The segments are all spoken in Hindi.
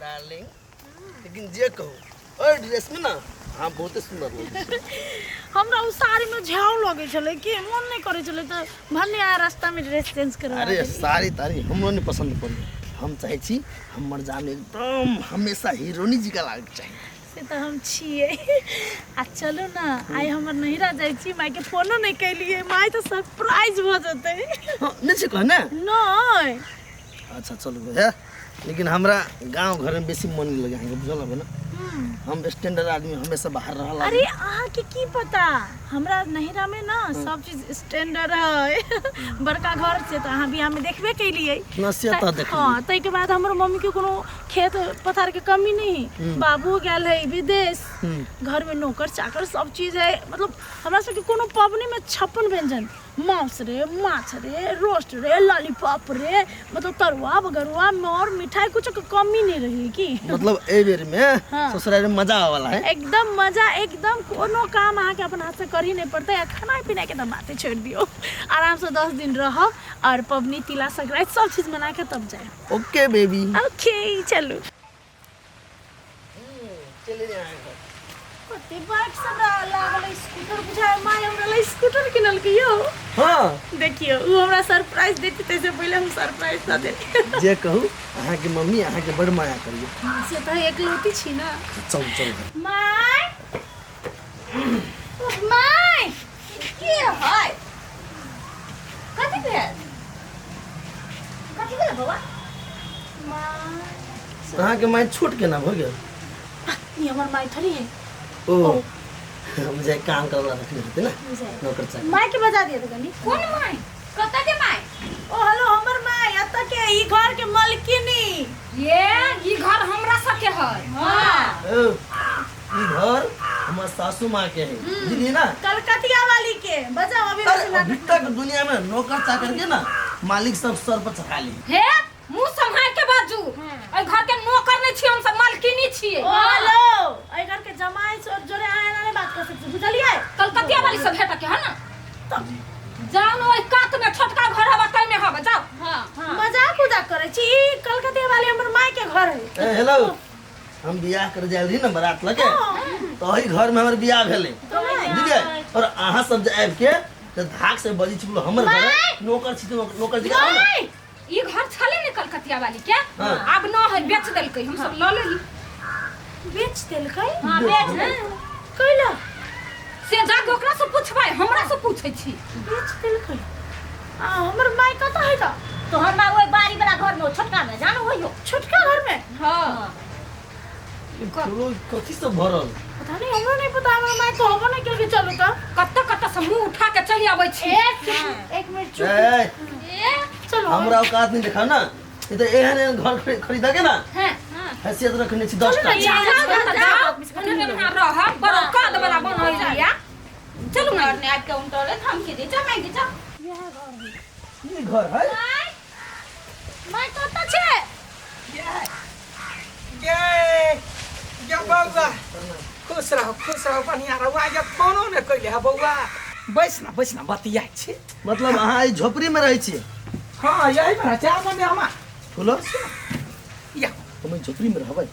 डार्लिंग लेकिन जे कहो और ड्रेस में ना हाँ बहुत सुंदर लगे हमरा उ साड़ी में झाव लगे छले कि मन नहीं करे छले तो भन्ने आ रास्ता में ड्रेस चेंज करवा अरे साड़ी तारी हमरो नहीं पसंद पड़ी हम चाहे छी हमर जान एकदम हमेशा हीरोनी जी का लाग चाहिए से तो हम छिए आ चलो ना आई हमर नहिरा जाई छी माई के फोनो नहीं कैलिए माई तो सरप्राइज हो जते हां नहीं छै कहना नहीं अच्छा चलो है लेकिन हमरा गांव घर में बेसी मन लगे है बुझल है ना हम स्टैंडर्ड आदमी हमेशा बाहर रहला अरे आहा के की पता हमरा नहिरा में ना सब चीज स्टैंडर्ड है बड़का घर से तो आहा बियाह में देखबे कैलिए नसियत देख हां तई के बाद हमर मम्मी के कोनो खेत पथार के कमी नहीं बाबू गेल है विदेश घर में नौकर चाकर सब चीज है मतलब हमरा सब के कोनो पबनी में 56 व्यंजन मांस रे माछ रे रोस्ट रे लॉलीपॉप रे मतलब तरुआ बगरुआ मोर मिठाई कुछ के कमी नहीं रही की मतलब ए बेर में ससुराल में मजा वाला है एकदम मजा एकदम कोनो काम आके अपन हाथ से कर ही नहीं पड़ता है खाना पीना के तो बातें छोड़ दियो आराम से 10 दिन रहो और पबनी तिला संक्रांति सब चीज मना के तब जाए ओके बेबी ओके चलो चले जाएंगे कते बाइक सब लागल स्कूटर बुझाए माय हमरा स्कूटर किनल के यो हां देखियो उ हमरा सरप्राइज देती तैसे पहले हम सरप्राइज ना दे जे कहू अहाँ के मम्मी अहाँ के बड़ माया करियो से तो एकलौती छी ना चल चल माय माय की है कथि भेल बाबा माय अहाँ के माय छूट के ना भ गेल ये हमर माय थरी है ओ हम जे काम करला रखले होते ना नौकर चाकर माय के बजा दिए गनी कौन माय कता के माय ओ हेलो हमर माय अत के ई घर के मालकिनी ये ई घर हमरा सके है हां ई घर हमर सासू मां के है बुझली ना कलकतिया वाली के बजाओ अभी तक दुनिया में नौकर चाकर के ना मालिक सब सर पर चढ़ा ली हे मुंह संभाल के बाजू ए घर के नौकर नहीं छी हम सब मालकिनी छिए हेलो ए घर के जमाई से जोरे आए ना बात कर सकते बुझलिए कलकतिया वाली सब भेट के है ना जान ओइ कात में छोटका घर हवा कई में हवा जाओ हां मजाक उजाक करे छी कलकतिया वाली हमर माई के घर है ए हेलो हम बियाह कर जाल रही ना बारात लगे तो ही घर में हमर बियाह भेले बुझलिए और अहाँ सब जे आब के त धाक से बजी छी हमर घर नौकर छी नौकर जी का ई घर छले ने कलकतिया वाली के अब न है बेच देलकै हम सब ल लेली बेच देलकै हां बेच दे कैला से जाके ओकरा से पूछबै हमरा से पूछै छी बेच देलकै आ हमर माई कत है त तो हमरा ओइ बाड़ी वाला घर में छोटका में जानो होइयो छोटका घर में हां करो कथि सब भरल पता नहीं हमरा नहीं पता हमर माई तो होबो नहीं केलकै चलो त कत्ता कत्ता से मुंह उठा के चली आबै छी एक मिनट चुप चलो हमरा औकात नहीं देखा ना ये तो एहन घर खरीदा के ना हां हैसियत रखने छी 10 टा रह बड़ा काद वाला बनल लिया चलू ना ने आज के उनटोले थम के दे जा मैं के जा ये घर है माई कत छे ये बउआ खुश रहो बढ़िया रहो आज फोनो न कइले है बउआ बैस ना बतिया छी मतलब अहाँ ई झोपड़ी में रहै छी हां यही में चार बने हमा बोलो या तुम झोपड़ी में रहबै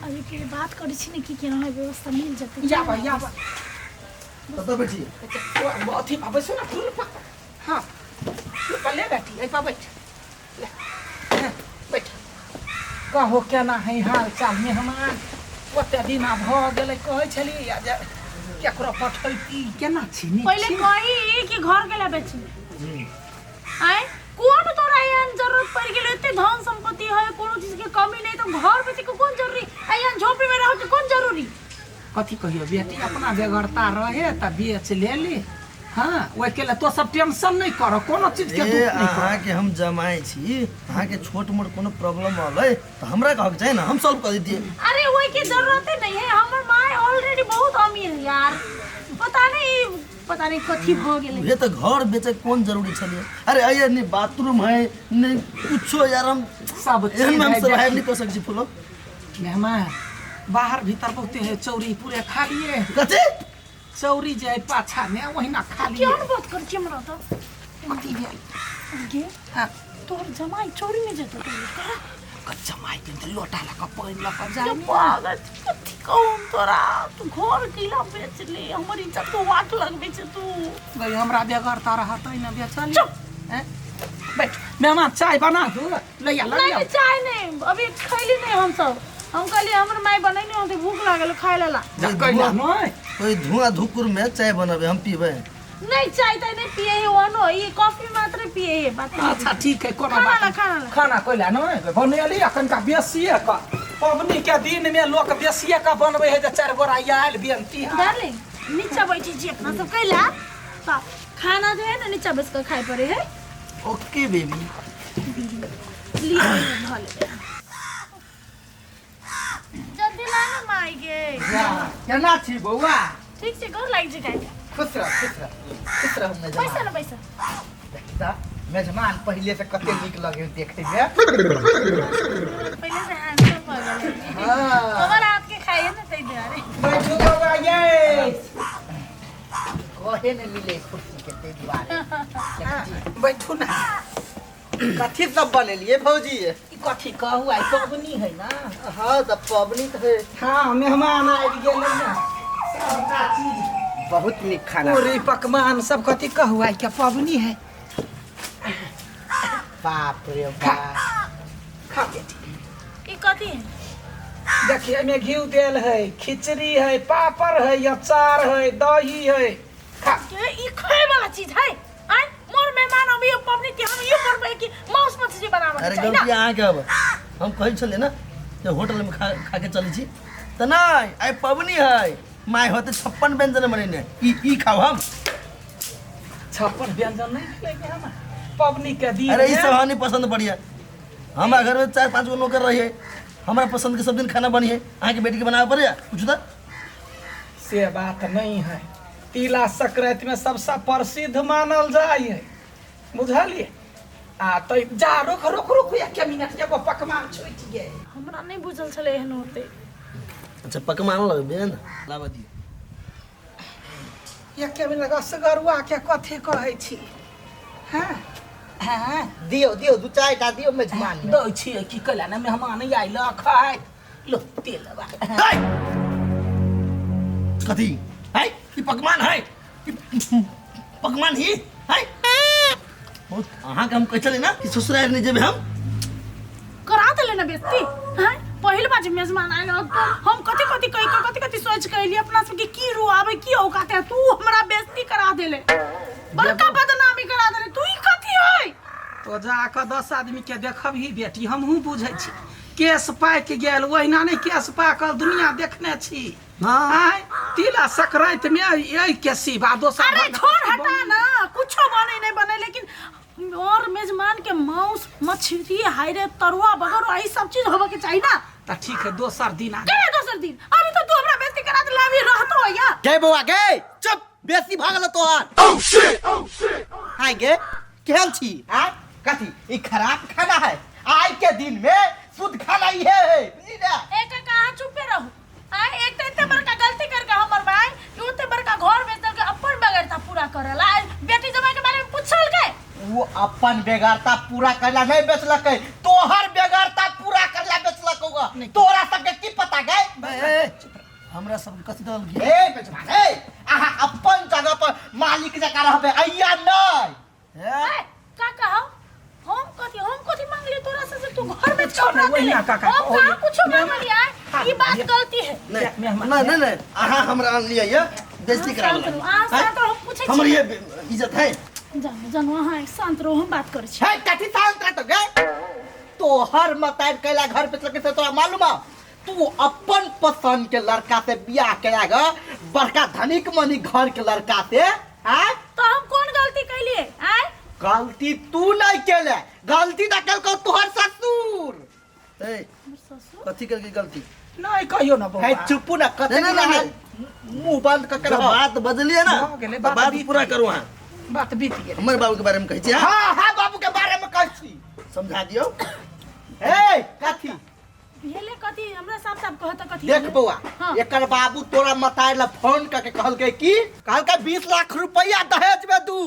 अभी के बात करै छी ने की केना है व्यवस्था मिल जते या कत बैठी वो अथी पा बैसो ना फूल पा हां पल्ले बैठी ए पा बैठ बैठ कहो केना है हाल चाल में हमार ओते दिन भ गेलै कहै छली या जे केकरो पठैती केना छी नी पहले कही कि घर गेला बेची आय कोन तोरा एहन जरूरत पड़ गेलै एते धन संपत्ति है कोनो चीज के कमी नहीं तो घर बेची के कोन जरूरी एहन झोपड़ी में रह के कोन जरूरी कथी कहियो बेटी अपना बेगरता रहे त बेच लेली हां ओइ के लिए तो सब टेंशन नहीं करो कोनो चीज के दुख नहीं अहाँ के हम जमाई छी अहाँ के छोट मोट कोनो प्रॉब्लम होलै तो हमरा कहक चाहिए ना हम सॉल्व कर देतिए अरे ओई की जरूरत नहीं है हमर माय ऑलरेडी बहुत अमीर है यार पता नहीं कथी भ गेलै ये तो घर बेचे कौन जरूरी छलिए अरे आइए नहीं बाथरूम है नहीं कुछो यार हम सब एहन में हम चीज सर्वाइव नहीं कर सकै छी फुलो मेहमान बाहर भीतर बहुते है चौरी पूरे खालिए कथी चौरी जे पाछा में वही ना खालिए केहन बात कर छी हमरा त कथी भेल गे हां तोर जमाई चोरी में जेतो कच्चा माई के लोटा लगा पानी लगा जा जब पागल कथी कहूँ तोरा तू घर किला बेच ले हमर इज्जत तो वाट लगबे छै तू गई हमरा बेगरता रहत न बेचल चुप हैं बैठ मेहमान चाय बना दू ले आ नहीं चाय नहीं अभी खैली नहीं हम सब हम कहली हमर माई बनैनी होते भूख लागल खाय ला कोई धुआं धुकुर में चाय बनाबे हम पीबे नहीं चाय त नहीं पिए है वनो ये कॉफी मात्र पिए है बात अच्छा ठीक है कोनो खाना बात खाना खाना कोइला न बनेली अखन का बेसिए का पबनी के दिन में लोग बेसिए का बनबे है जे चार गोरा आयल बेनती है डार्लिंग नीचे बैठी जी अपना सब कैला तो खाना जो है ना नीचे बैठ कर खाए पड़े है ओके बेबी लिए भले जल्दी लाना माई गे केना छी बौआ ठीक से घर लाग जे खाए खुश रह मेजमान पैसा ना पैसा देखता मेजमान पहले से कते नीक लगे देखे में पहले से हैंडसम हो गए हां कमर हाथ के खाइए ना तई दे बैठो बौआ ये कोहे ने मिले कुर्सी के ते दीवार बैठू ना कथी सब बनेलिए भौजी ई कथी कहू आई पबनी है ना हां त पबनी त है हां मेहमान आबि गेलै ना सबटा चीज बहुत नीक खाना पूरी पकवान सब कथी कहू आई के पबनी है बाप रे बाप खा बेटी ई कथी है देखिए में घी तेल है खिचड़ी है पापड़ है अचार है दही है खा के ई खाए वाला चीज है आई मोर मेहमान अभी पबनी के हम ये करबे कि मांस मछली बनावे अरे गलती अहाँ के अब हम कहै छले ना जे होटल में खा के चली छी त नहीं आई पबनी है माय होते 56 व्यंजन बनेने ई खाओ हम 56 व्यंजन नहीं खिलाएंगे हम पबनी के दिन अरे ई सब हनी पसंद बढ़िया हमारा घर में 4-5 गो नौकर रही है हमारा पसंद के सब दिन खाना बनी है अहाँ के बेटी के बनावे पड़े कुछ तो से बात नहीं है तिला संक्रांति में सबसे प्रसिद्ध मानल जाय है बुझलिए आ तो जा रुक रुक रुक एक मिनट एगो पकवान छूट गए हमरा नहीं बुझल छले एहन होते अच्छा पकवान लगबे ना लावा दियो एक मिनट असगरुआ के कथी कहै छी हां हां दियो दियो दू चार टा दियो मेजमान में दै छी कि कला ना मेहमान आइल खाय लो तेल बा कथी है ई पकवान है ई पकवान ही है अहाँ के हम कह चले ना कि ससुराल नहीं जेबे हम करा देले ना बेइज्जती हैं पहिल बार जब मेजमान आइल हम कथी कथी कह कथी कथी सोच के लिए अपना सब के की रुआवे की औकात है तू हमरा बेइज्जती करा देले बड़का बदनामी करा देले तू ई कथी है तो जाकर 10 आदमी के देखबही बेटी हमहू बुझै छी केस पाक गेल ओहिना नहीं केस पाकल दुनिया देखने छी हां तिला संक्रांति में यही के सिवा दोसर अरे छोड़ हटा ना कुछो बने नहीं बने लेकिन और मेजमान के मांस मछली हायरे तरुआ बगैर यही सब चीज होवे के चाहिए ना त ठीक है दोसर दिन आ के दोसर दिन अभी तो तू हमरा बेइज्जती करा दे लावी रहतो या गे बौआ गे चुप बेसी भागल तोहार ओह शिट हाय गे केहन छी हां कथी ई खराब खाना है आज के दिन में शुद्ध खाना ही है बुझलिए एक कहां चुपे रहू आय एक तो इतने बड़का गलती करके हमर भाई कि उतने बड़का घर बेच के अपन बेगरता पूरा करला बेटी जमाई के बारे में पूछल के वो अपन बेगारता पूरा करला नहीं बेचलकै तोहर बेगारता पूरा करला बेचलक होगा तोरा सबके की पता गए हमरा सब कथी दल ए बेचमान ए आहा अपन जगह पर मालिक जका रहबे अइया नहीं ए का कहो हम कथी मांग लिए तोरा से तू घर में छोड़ ना, वही ना, काका, हम कहां कुछ मांग लिया ये बात गलती है नहीं नहीं अहाँ हमरा आन लिया ये बेइज्जती करा शांत रहो शांत रहो पूछे हमर ये इज्जत है जानो हां शांत रहो हम बात कर छी है कथी शांत रह तो गे तोहर मतार कैला घर पे चलके से तोरा मालूम है तू अपन पसंद के लड़का से बियाह करेगा बड़का धनिक मनी घर के लड़का से हैं तो हम कौन गलती कैलिए आय गलती तू नहीं केले गलती ना केलको तोहर ससुर ए कथी करके गलती नहीं कहियो ना है बउआ चुप ना कथी नहीं, नहीं, ना मुंह बंद कर जब बात बदलिए ना हो गेलै, तो बात बात बीत पूरा गेलै। करू अहाँ बात बीत गेल हमर बाबू के बारे में कहै छी हाँ? हां हां बाबू के बारे में कह छी समझा दियो ए कथी भेले कथी हमरा साफ साफ कहत कथी देख बउआ हाँ। एकर बाबू तोरा मतार ला फोन करके कहलकै की कहलकै 20 लाख रुपया दहेज में दू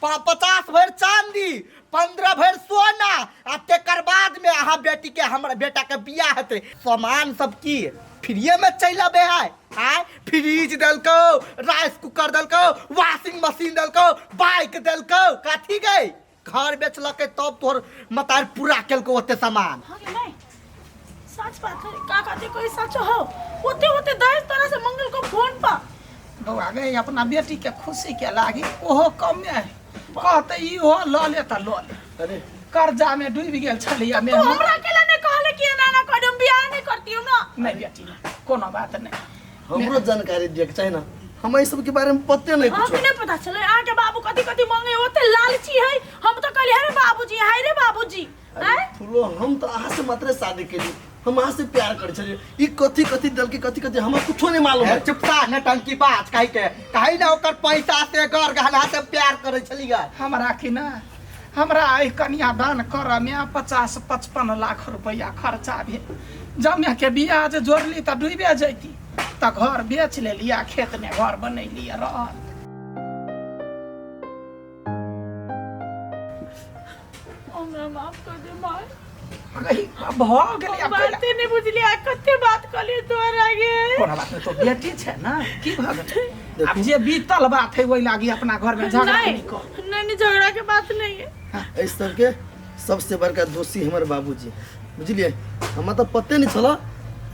50 भर चांदी 15 भर सोना आ तेकर बाद में अहाँ बेटी के हमरा बेटा के बियाह हेतै सामान सब की फ्रीए में चल आबे है आय फ्रिज देलको राइस कुकर देलको वॉशिंग मशीन देलको बाइक देलको कथी गई घर बेचलकै तब तोहर मतार पूरा केलको ओते सामान हाँ गे नहीं सच बात है का कहते कोई सच हो होते होते दहेज तरह से मंगल को फोन पर बउआ गई अपना बेटी के खुशी के लागी ओहो कम है कहते ई हो ल ले त ल ले अरे कर्जा में डूब गेल छलिया में तो हमरा अकेला ने कहले कि ना ना कदम बियाह नहीं करती हूं ना नहीं बेटी नहीं कोनो बात नहीं हमरो जानकारी दिए के चाहिए ना हम इस सब के बारे में पते नहीं कुछ हमें नहीं पता चले आके बाबू कथी कथी मांगे होते लालची है हम तो कहली अरे बाबूजी हाय रे बाबूजी हैं फुलो हम तो अहाँ से मात्र शादी केली हम अहाँ से प्यार करे छलिए ई कथी कथी दल के कथी कथी हमरा कुछो नहीं मालूम है चुपता नटंकी बात कही ना ओकर पैसा से घर गहना से प्यार करे छलिए हमरा कि ना हमरा आई कन्या दान कर में 50-55 लाख रुपया खर्चा भेल जमे के बियाह जे जोड़ली त डूबे जैती त घर बेच लेलिया खेत में घर बनैलिया रहल हमरा माफ कर दे माय कही भ गेलै अब कैला बात नहीं बुझली आ कते बात कली तोर आगे कोनो बात नहीं तो बेटी छै ना की भ गेलै अब जे बीतल बात है वही लागी अपना घर में झगड़ा नहीं कर नहीं झगड़ा के बात नहीं है इस सब के सबसे बड़का दोषी हमारे बाबूजी बुझलिए हमें तो पते नहीं चला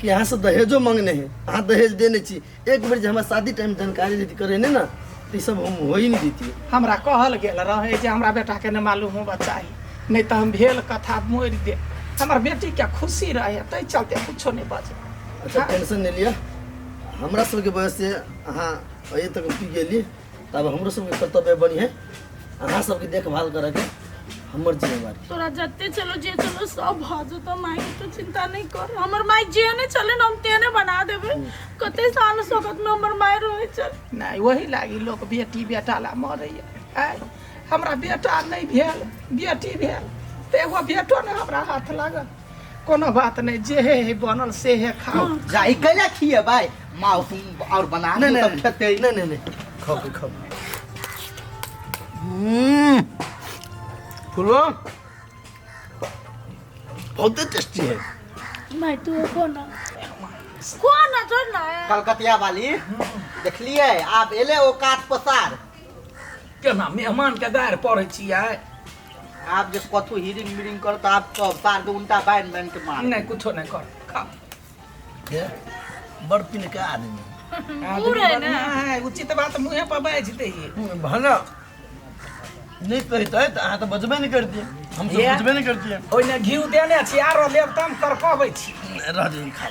कि यहाँ से दहेजो मांगने हैं अहाँ दहेज देने चाहिए एक बार जो हमारे शादी टाइम जानकारी देती करे ने ना तो सब हम हो ही नहीं देती हमरा कहल गेल रहे जे हमरा बेटा के न मालूम हो बचाई नहीं तो हम भेल कथा मोड़ दे हमार बेटी के खुशी रहे तै चलते कुछो नहीं बचे अच्छा टेंशन नहीं लिया हमरा सबके वजह से अहाँ अभी तक पी गेली तब हमरो सबके कर्तव्य बनी है अहाँ सबके देखभाल करे के हमर जिम्मेवारी तोरा जत्ते चलो जे चलो सब भाजो तो माई तो चिंता नहीं कर हमर माई जे ने चले न हम तेने बना देबे कते साल सकत में हमर माई रहे चल नहीं वही लागी लोग बेटी बेटा ला मरैया आय हमरा बेटा नहीं भेल बेटी भेल तो एगो बेटो ने हमरा हाथ लागल कोनो बात नहीं जे है बनल से है खाओ जाई कैला खिए भाई माउस और बना नहीं सब नहीं खेते नहीं नहीं खाओ खाओ फुलो बहुत टेस्टी है माई तू कौन जो ना कलकतिया वाली देखलिए आप एले ओ काट पसार केना मेहमान के गार पड़ै छियै आप जे कथु हिरिंग मिरिंग कर तो आप तो पार के उल्टा बाइन बाइन के मार नहीं कुछो नहीं कर खा ये बड़ पिन का आदमी पूरे ना। है उचित बात मुंह पर बाज दे भला नहीं कहता है तो अहाँ तो बजबे नहीं करती है हम तो ये? बजबे नहीं करती है ओइने घी देने छी आरो लेब तम कर कहबै छी रह जाइए खा